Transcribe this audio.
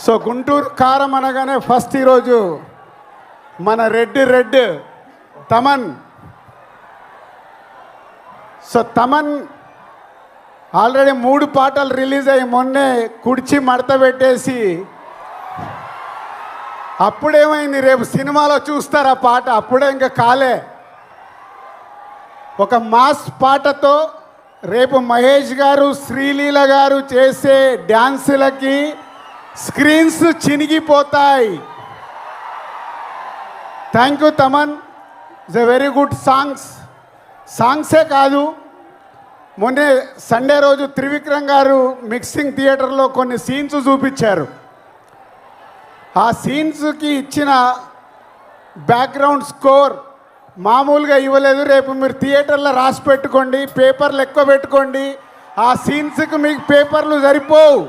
So Guntur కారం అనగానే first ఈరోజు మన red Thaman. So Thaman already 3 పాటలు రిలీజ్ అయ్యి మొన్నే కుడిచి మడత పెట్టేసి, అప్పుడేమైంది రేపు సినిమాలో చూస్తారు ఆ పాట, అప్పుడే ఇంకా కాలే. ఒక మాస్ పాటతో రేపు మహేష్ గారు శ్రీలీల గారు చేసే డ్యాన్సులకి స్క్రీన్స్ చినిగిపోతాయి. Thank you Thaman, it's a very good సాంగ్సే కాదు, మొన్నే సండే రోజు త్రివిక్రమ్ గారు మిక్సింగ్ థియేటర్లో కొన్ని సీన్స్ చూపించారు. ఆ సీన్స్కి ఇచ్చిన బ్యాక్గ్రౌండ్ స్కోర్ మామూలుగా ఇవ్వలేదు. రేపు మీరు థియేటర్లో రాసి పెట్టుకోండి, పేపర్లు ఎక్కువ పెట్టుకోండి. ఆ సీన్స్కి మీకు పేపర్లు సరిపోవు.